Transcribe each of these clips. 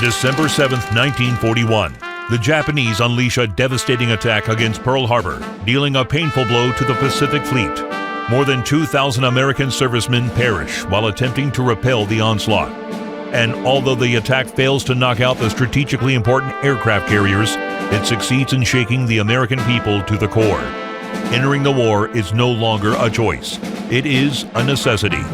December 7, 1941. The Japanese unleash a devastating attack against Pearl Harbor, dealing a painful blow to the Pacific Fleet. More than 2,000 American servicemen perish while attempting to repel the onslaught. And although the attack fails to knock out the strategically important aircraft carriers, it succeeds in shaking the American people to the core. Entering the war is no longer a choice. It is a necessity.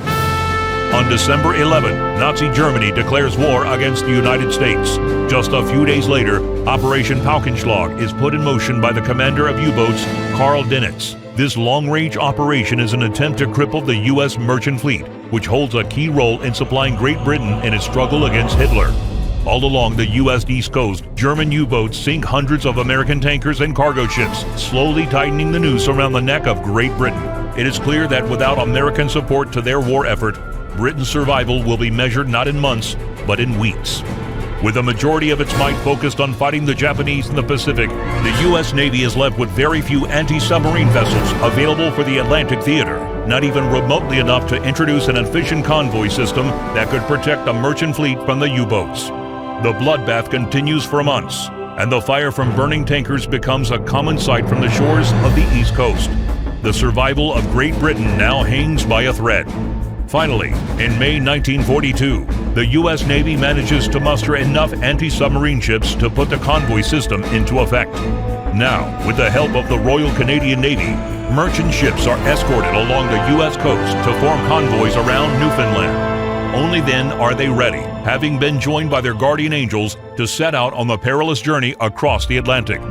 On December 11, Nazi Germany declares war against the United States. Just a few days later, Operation Paukenschlag is put in motion by the commander of U-boats, Karl Dönitz. This long-range operation is an attempt to cripple the U.S. merchant fleet, which holds a key role in supplying Great Britain in its struggle against Hitler. All along the U.S. East Coast, German U-boats sink hundreds of American tankers and cargo ships, slowly tightening the noose around the neck of Great Britain. It is clear that without American support to their war effort, Britain's survival will be measured not in months, but in weeks. With the majority of its might focused on fighting the Japanese in the Pacific, the U.S. Navy is left with very few anti-submarine vessels available for the Atlantic theater, not even remotely enough to introduce an efficient convoy system that could protect the merchant fleet from the U-boats. The bloodbath continues for months, and the fire from burning tankers becomes a common sight from the shores of the East Coast. The survival of Great Britain now hangs by a thread. Finally, in May 1942, the U.S. Navy manages to muster enough anti-submarine ships to put the convoy system into effect. Now, with the help of the Royal Canadian Navy, merchant ships are escorted along the U.S. coast to form convoys around Newfoundland. Only then are they ready, having been joined by their guardian angels, to set out on the perilous journey across the Atlantic.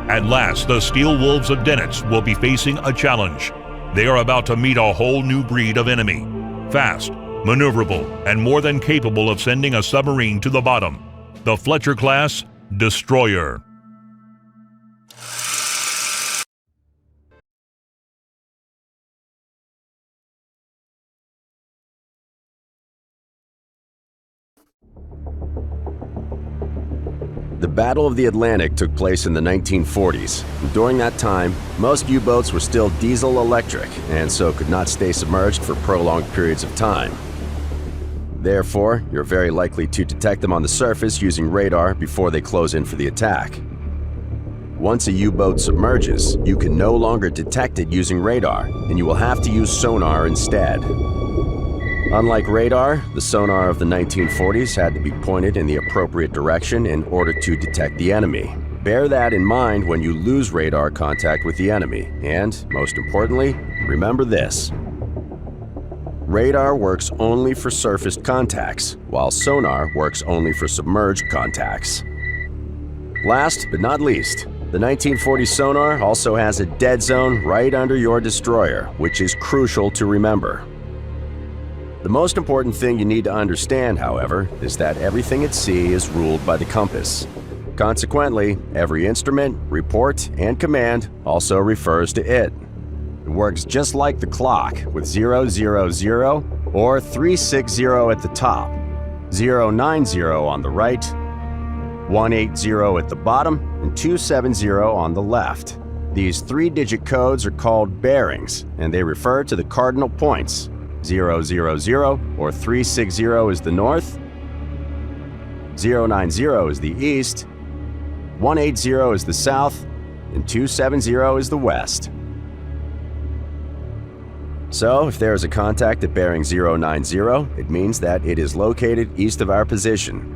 At last, the steel wolves of Dönitz will be facing a challenge. They are about to meet a whole new breed of enemy. Fast, maneuverable, and more than capable of sending a submarine to the bottom. The Fletcher-class destroyer. The Battle of the Atlantic took place in the 1940s. During that time, most U-boats were still diesel-electric and so could not stay submerged for prolonged periods of time. Therefore, you're very likely to detect them on the surface using radar before they close in for the attack. Once a U-boat submerges, you can no longer detect it using radar, and you will have to use sonar instead. Unlike radar, the sonar of the 1940s had to be pointed in the appropriate direction in order to detect the enemy. Bear that in mind when you lose radar contact with the enemy, and, most importantly, remember this. Radar works only for surfaced contacts, while sonar works only for submerged contacts. Last but not least, the 1940 sonar also has a dead zone right under your destroyer, which is crucial to remember. The most important thing you need to understand, however, is that everything at sea is ruled by the compass. Consequently, every instrument, report, and command also refers to it. It works just like the clock, with 000 or 360 at the top, 090 on the right, 180 at the bottom, and 270 on the left. These three-digit codes are called bearings, and they refer to the cardinal points. 000 or 360 is the north, 090 is the east, 180 is the south, and 270 is the west. So, if there is a contact at bearing 090, it means that it is located east of our position.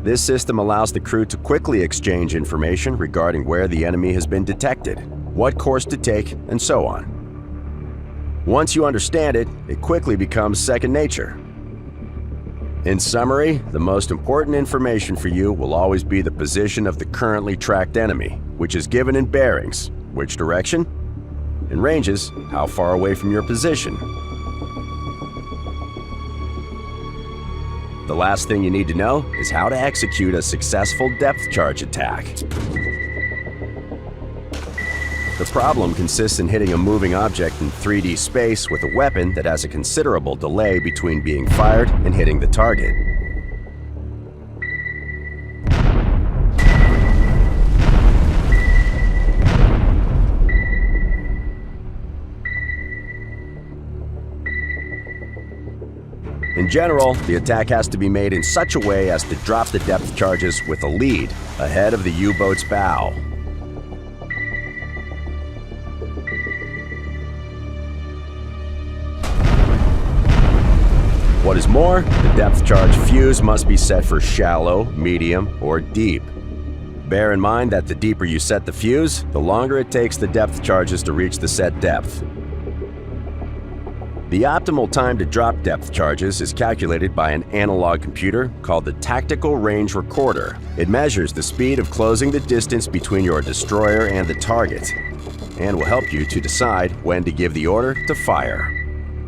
This system allows the crew to quickly exchange information regarding where the enemy has been detected, what course to take, and so on. Once you understand it, it quickly becomes second nature. In summary, the most important information for you will always be the position of the currently tracked enemy, which is given in bearings, which direction, and ranges, how far away from your position. The last thing you need to know is how to execute a successful depth charge attack. The problem consists in hitting a moving object in 3D space with a weapon that has a considerable delay between being fired and hitting the target. In general, the attack has to be made in such a way as to drop the depth charges with a lead ahead of the U-boat's bow. What is more, the depth charge fuse must be set for shallow, medium, or deep. Bear in mind that the deeper you set the fuse, the longer it takes the depth charges to reach the set depth. The optimal time to drop depth charges is calculated by an analog computer called the Tactical Range Recorder. It measures the speed of closing the distance between your destroyer and the target, and will help you to decide when to give the order to fire.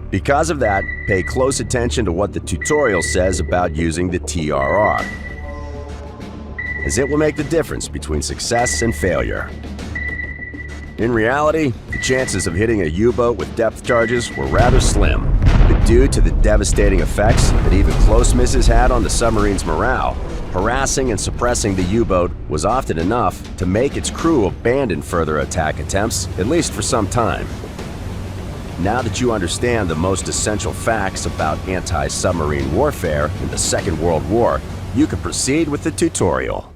Because of that, pay close attention to what the tutorial says about using the TRR, as it will make the difference between success and failure. In reality, the chances of hitting a U-boat with depth charges were rather slim, but due to the devastating effects that even close misses had on the submarine's morale, harassing and suppressing the U-boat was often enough to make its crew abandon further attack attempts, at least for some time. Now that you understand the most essential facts about anti-submarine warfare in the Second World War, you can proceed with the tutorial.